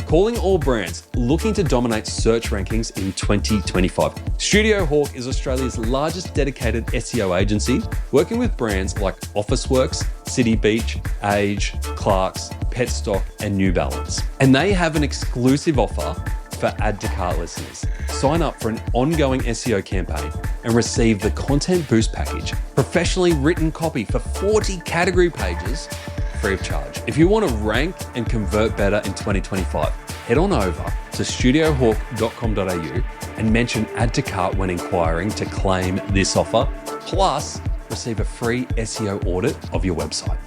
Calling all brands looking to dominate search rankings in 2025. Studio Hawk is Australia's largest dedicated SEO agency, working with brands like Officeworks, City Beach, Age, Clarks, Petstock, and New Balance. And they have an exclusive offer for Add to Cart listeners. Sign up for an ongoing SEO campaign and receive the Content Boost package, professionally written copy for 40 category pages, free of charge. If you want to rank and convert better in 2025, head on over to studiohawk.com.au and mention Add to Cart when inquiring to claim this offer, plus receive a free SEO audit of your website.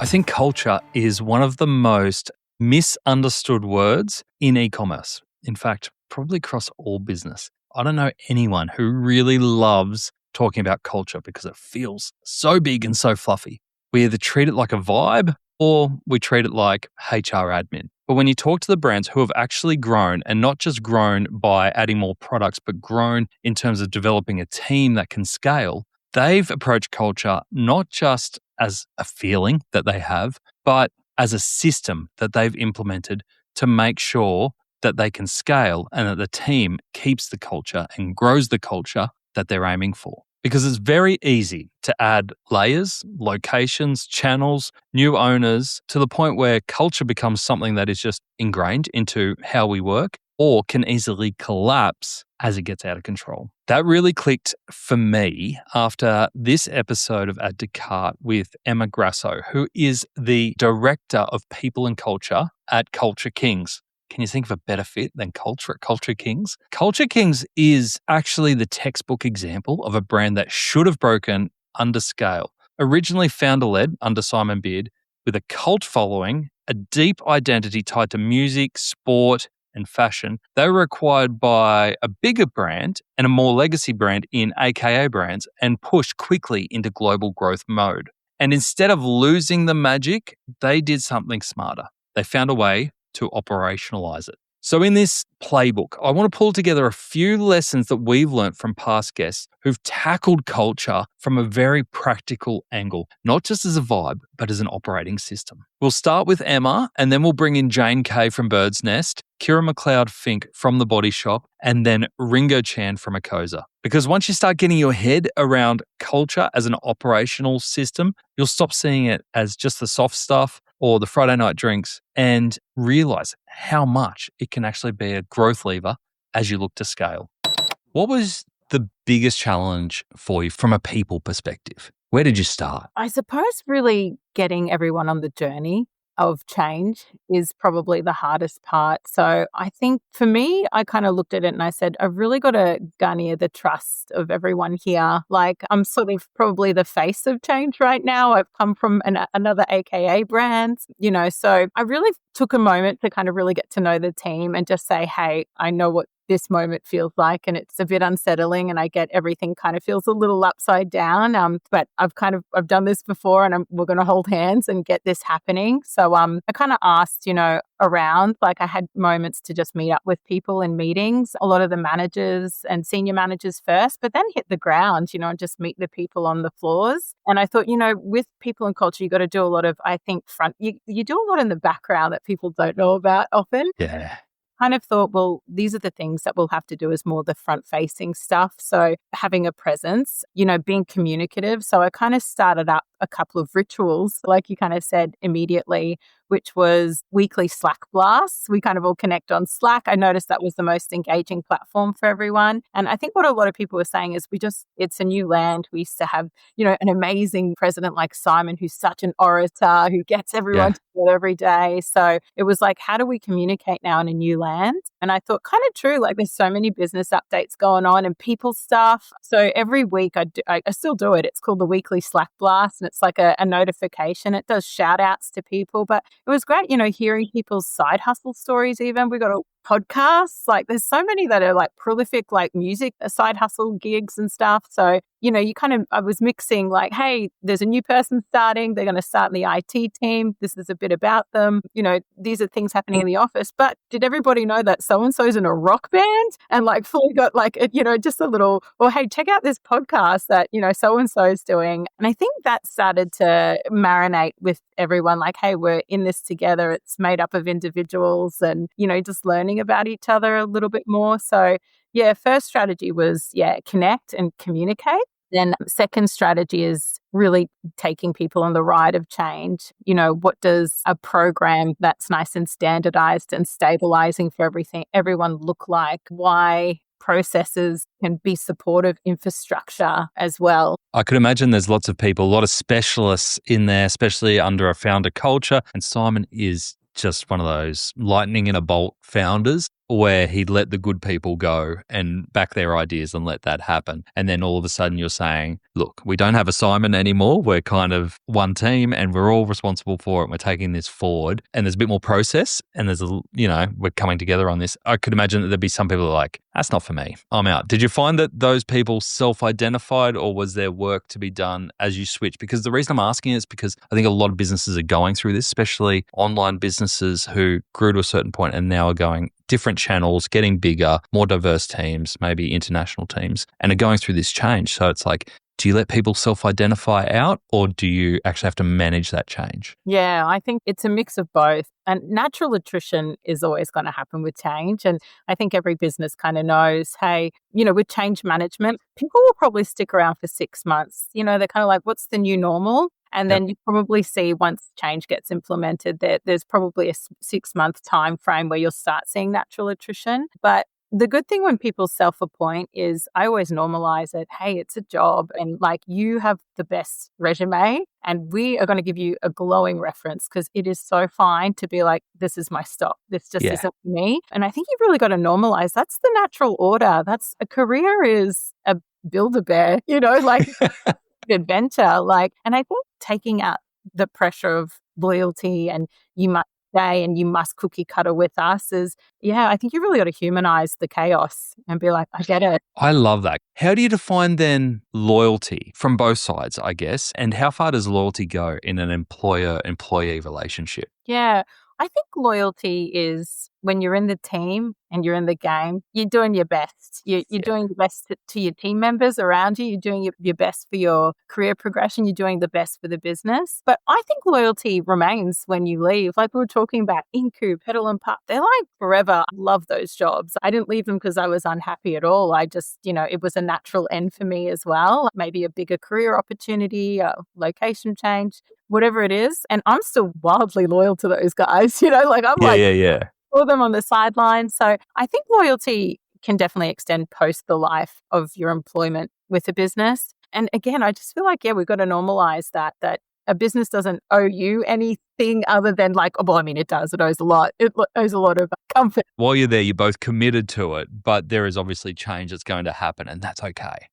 I think culture is one of the most misunderstood words in e-commerce. In fact, probably across all business. I don't know anyone who really loves talking about culture because it feels so big and so fluffy. We either treat it like a vibe or we treat it like HR admin. But when you talk to the brands who have actually grown, and not just grown by adding more products, but grown in terms of developing a team that can scale, they've approached culture not just as a feeling that they have, but as a system that they've implemented to make sure that they can scale and that the team keeps the culture and grows the culture that they're aiming for. Because it's very easy to add layers, locations, channels, new owners to the point where culture becomes something that is just ingrained into how we work or can easily collapse as it gets out of control. That really clicked for me after this episode of Add to Cart with Emma Grasso, who is the Director of People and Culture at Culture Kings. Can you think of a better fit than culture at Culture Kings? Culture Kings is actually the textbook example of a brand that should have broken under scale. Originally founder-led under Simon Beard, with a cult following, a deep identity tied to music, sport, and fashion, they were acquired by a bigger brand and a more legacy brand in AKA Brands and pushed quickly into global growth mode. And instead of losing the magic, they did something smarter. They found a way to operationalize it. So in this playbook, I want to pull together a few lessons that we've learned from past guests who've tackled culture from a very practical angle, not just as a vibe, but as an operating system. We'll start with Emma, and then we'll bring in Jane Kay from Bird's Nest, Kira McLeod-Fink from The Body Shop, and then Ringo Chan from Acosa. Because once you start getting your head around culture as an operational system, you'll stop seeing it as just the soft stuff or the Friday night drinks and realize how much it can actually be a growth lever as you look to scale. What was the biggest challenge for you from a people perspective? Where did you start? I suppose really getting everyone on the journey of change is probably the hardest part. So I think for me, I kind of looked at it and I said, I've really got to garner the trust of everyone here. Like I'm sort of probably the face of change right now. I've come from another AKA brand, so I really took a moment to kind of really get to know the team and just say, hey, I know what this moment feels like, and it's a bit unsettling, and I get everything kind of feels a little upside down. But I've done this before, and we're going to hold hands and get this happening. So I kind of asked, around, like I had moments to just meet up with people in meetings, a lot of the managers and senior managers first, but then hit the ground, and just meet the people on the floors. And I thought, with people and culture, you got to do a lot of, I think, you do a lot in the background that people don't know about often. Yeah. Kind of thought, well, these are the things that we'll have to do as more the front-facing stuff. So having a presence, being communicative. So I kind of started up a couple of rituals, like you kind of said immediately, which was weekly Slack blasts. We kind of all connect on Slack. I noticed that was the most engaging platform for everyone. And I think what a lot of people were saying is it's a new land. We used to have, an amazing president like Simon, who's such an orator, who gets everyone together every day. So it was like, how do we communicate now in a new land? And I thought kind of true, like there's so many business updates going on and people stuff. So every week I still do it. It's called the weekly Slack blast, and it's like a notification. It does shout outs to people, but it was great, hearing people's side hustle stories even. We got a podcasts. Like there's so many that are like prolific, like music, side hustle gigs and stuff. So, I was mixing like, hey, there's a new person starting. They're going to start in the IT team. This is a bit about them. These are things happening in the office. But did everybody know that so-and-so's in a rock band and like fully got like, just a little, or hey, check out this podcast that, so-and-so's doing. And I think that started to marinate with everyone like, hey, we're in this together. It's made up of individuals and, just learning about each other a little bit more. So yeah, first strategy was, connect and communicate. Then second strategy is really taking people on the ride of change. What does a program that's nice and standardized and stabilizing for everyone look like? Why processes can be supportive infrastructure as well. I could imagine there's lots of people, a lot of specialists in there, especially under a founder culture. And Simon is just one of those lightning in a bolt founders where he'd let the good people go and back their ideas and let that happen. And then all of a sudden you're saying, look, we don't have a Simon anymore. We're kind of one team and we're all responsible for it. We're taking this forward and there's a bit more process and we're coming together on this. I could imagine that there'd be some people that are like, that's not for me. I'm out. Did you find that those people self-identified or was there work to be done as you switch? Because the reason I'm asking is because I think a lot of businesses are going through this, especially online businesses who grew to a certain point and now are going different channels, getting bigger, more diverse teams, maybe international teams, and are going through this change. So it's like, do you let people self-identify out or do you actually have to manage that change? Yeah, I think it's a mix of both. And natural attrition is always going to happen with change. And I think every business kind of knows, hey, with change management, people will probably stick around for 6 months. They're kind of like, what's the new normal? And then you probably see once change gets implemented, there's probably a 6-month time frame where you'll start seeing natural attrition. But the good thing when people self-appoint is I always normalize it. Hey, it's a job and like you have the best resume and we are going to give you a glowing reference because it is so fine to be like, this is my stop. This just isn't for me. And I think you've really got to normalize. That's the natural order. That's a career is a Build-A-Bear, like adventure. And I think taking out the pressure of loyalty and you must stay and you must cookie cutter with us is, I think you really got to humanize the chaos and be like, I get it. I love that. How do you define then loyalty from both sides, I guess? And how far does loyalty go in an employer-employee relationship? Yeah, I think loyalty is when you're in the team and you're in the game, you're doing your best. You're doing the best to your team members around you. You're doing your best for your career progression. You're doing the best for the business. But I think loyalty remains when you leave. Like we were talking about Inku, Pedal and Pup, they're like forever. I love those jobs. I didn't leave them because I was unhappy at all. I just, it was a natural end for me as well. Maybe a bigger career opportunity, a location change, whatever it is. And I'm still wildly loyal to those guys. I'm for them on the sidelines. So I think loyalty can definitely extend post the life of your employment with a business. And again, I just feel like, we've got to normalize that a business doesn't owe you anything other than it does. It owes a lot. It owes a lot of comfort. While you're there, you're both committed to it, but there is obviously change that's going to happen and that's okay.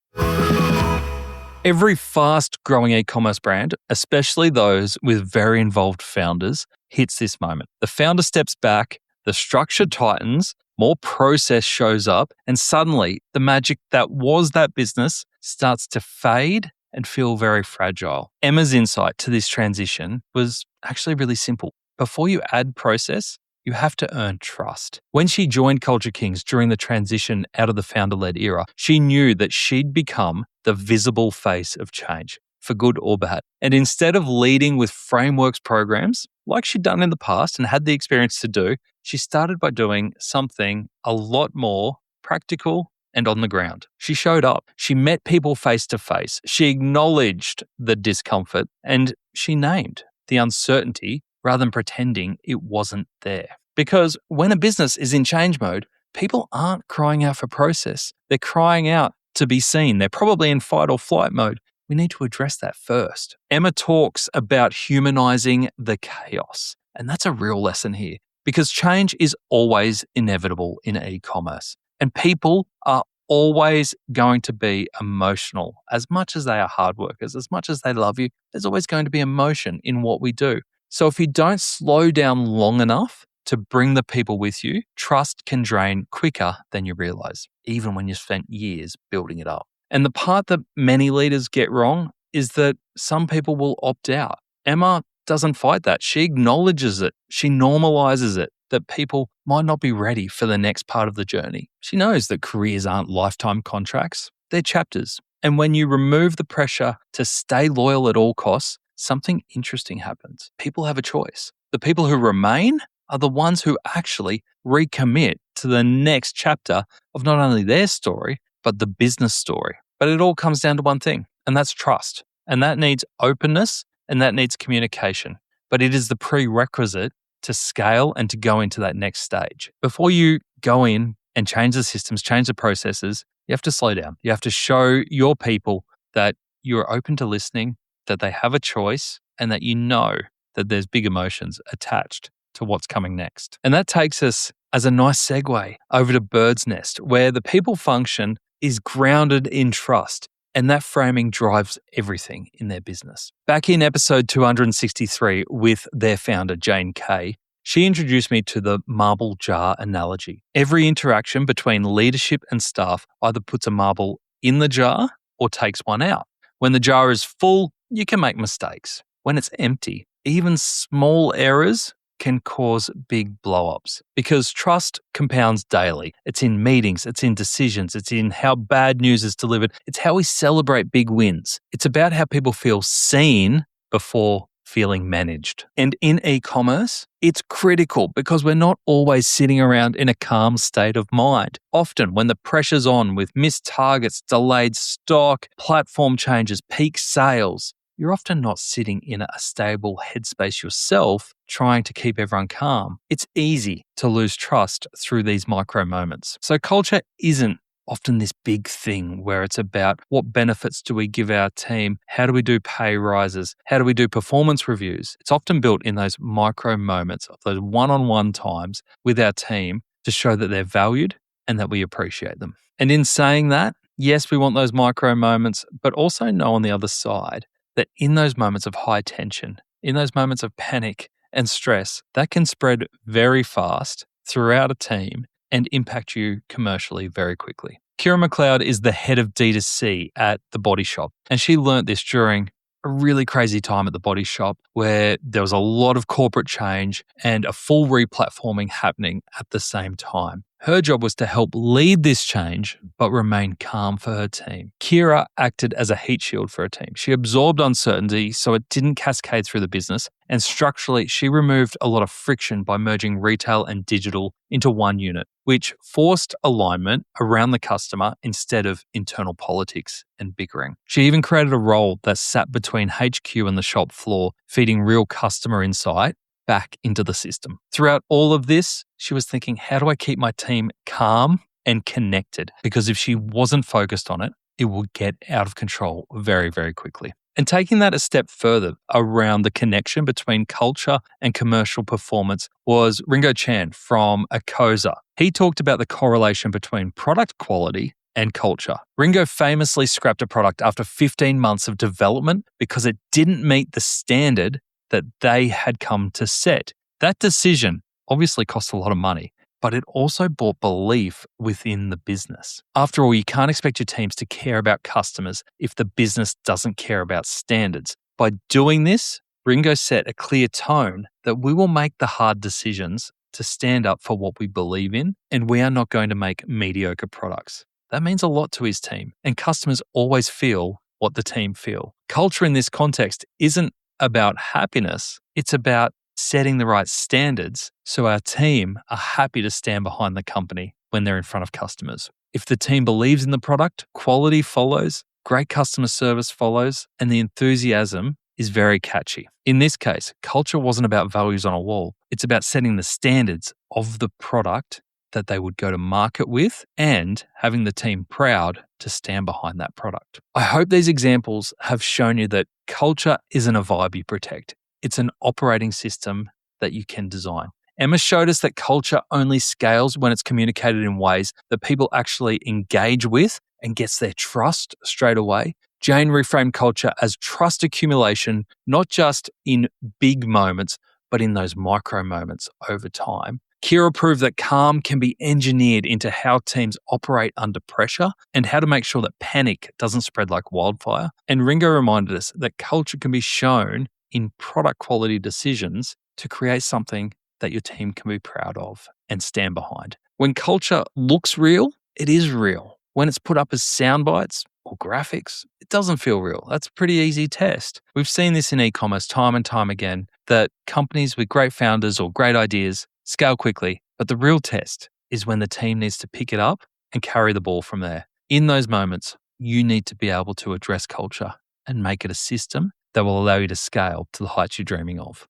Every fast-growing e-commerce brand, especially those with very involved founders, hits this moment. The founder steps back, the structure tightens, more process shows up, and suddenly the magic that was that business starts to fade and feel very fragile. Emma's insight to this transition was actually really simple. Before you add process, you have to earn trust. When she joined Culture Kings during the transition out of the founder-led era, she knew that she'd become the visible face of change, for good or bad. And instead of leading with frameworks programs, like she'd done in the past and had the experience to do, she started by doing something a lot more practical and on the ground. She showed up. She met people face to face. She acknowledged the discomfort and she named the uncertainty rather than pretending it wasn't there. Because when a business is in change mode, people aren't crying out for process. They're crying out to be seen. They're probably in fight or flight mode. We need to address that first. Emma talks about humanizing the chaos. And that's a real lesson here because change is always inevitable in e-commerce. And people are always going to be emotional. As much as they are hard workers, as much as they love you, there's always going to be emotion in what we do. So if you don't slow down long enough to bring the people with you, trust can drain quicker than you realize, even when you've spent years building it up. And the part that many leaders get wrong is that some people will opt out. Emma doesn't fight that. She acknowledges it. She normalizes it, that people might not be ready for the next part of the journey. She knows that careers aren't lifetime contracts, they're chapters. And when you remove the pressure to stay loyal at all costs, something interesting happens. People have a choice. The people who remain are the ones who actually recommit to the next chapter of not only their story, but the business story. But it all comes down to one thing, and that's trust. And that needs openness and that needs communication. But it is the prerequisite to scale and to go into that next stage. Before you go in and change the systems, change the processes, you have to slow down. You have to show your people that you're open to listening, that they have a choice, and that you know that there's big emotions attached to what's coming next. And that takes us as a nice segue over to Bird's Nest, where the people function is grounded in trust. And that framing drives everything in their business. Back in episode 263 with their founder, Jane Kay, she introduced me to the marble jar analogy. Every interaction between leadership and staff either puts a marble in the jar or takes one out. When the jar is full, you can make mistakes. When it's empty, even small errors can cause big blow-ups because trust compounds daily. It's in meetings, it's in decisions, it's in how bad news is delivered. It's how we celebrate big wins. It's about how people feel seen before feeling managed. And in e-commerce, it's critical because we're not always sitting around in a calm state of mind. Often when the pressure's on with missed targets, delayed stock, platform changes, peak sales, you're often not sitting in a stable headspace yourself trying to keep everyone calm. It's easy to lose trust through these micro moments. So culture isn't often this big thing where it's about what benefits do we give our team? How do we do pay rises? How do we do performance reviews? It's often built in those micro moments of those one-on-one times with our team to show that they're valued and that we appreciate them. And in saying that, yes, we want those micro moments, but also know on the other side that in those moments of high tension, in those moments of panic and stress, that can spread very fast throughout a team and impact you commercially very quickly. Kira McLeod is the head of D2C at The Body Shop, and she learnt this during a really crazy time at The Body Shop where there was a lot of corporate change and a full replatforming happening at the same time. Her job was to help lead this change, but remain calm for her team. Kira acted as a heat shield for her team. She absorbed uncertainty so it didn't cascade through the business, and structurally, she removed a lot of friction by merging retail and digital into one unit, which forced alignment around the customer instead of internal politics and bickering. She even created a role that sat between HQ and the shop floor, feeding real customer insight back into the system. Throughout all of this, she was thinking, how do I keep my team calm and connected? Because if she wasn't focused on it, it would get out of control very, very quickly. And taking that a step further around the connection between culture and commercial performance was Ringo Chan from Acosa. He talked about the correlation between product quality and culture. Ringo famously scrapped a product after 15 months of development because it didn't meet the standard that they had come to set. That decision obviously cost a lot of money, but it also brought belief within the business. After all, you can't expect your teams to care about customers if the business doesn't care about standards. By doing this, Ringo set a clear tone that we will make the hard decisions to stand up for what we believe in, and we are not going to make mediocre products. That means a lot to his team, and customers always feel what the team feel. Culture in this context isn't about happiness, it's about setting the right standards so our team are happy to stand behind the company when they're in front of customers. If the team believes in the product, quality follows, great customer service follows, and the enthusiasm is very catchy. In this case, culture wasn't about values on a wall. It's about setting the standards of the product that they would go to market with and having the team proud to stand behind that product. I hope these examples have shown you that culture isn't a vibe you protect. It's an operating system that you can design. Emma showed us that culture only scales when it's communicated in ways that people actually engage with and gets their trust straight away. Jane reframed culture as trust accumulation, not just in big moments, but in those micro moments over time. Kira proved that calm can be engineered into how teams operate under pressure and how to make sure that panic doesn't spread like wildfire. And Ringo reminded us that culture can be shown in product quality decisions to create something that your team can be proud of and stand behind. When culture looks real, it is real. When it's put up as sound bites or graphics, it doesn't feel real. That's a pretty easy test. We've seen this in e-commerce time and time again, that companies with great founders or great ideas scale quickly, but the real test is when the team needs to pick it up and carry the ball from there. In those moments, you need to be able to address culture and make it a system that will allow you to scale to the heights you're dreaming of.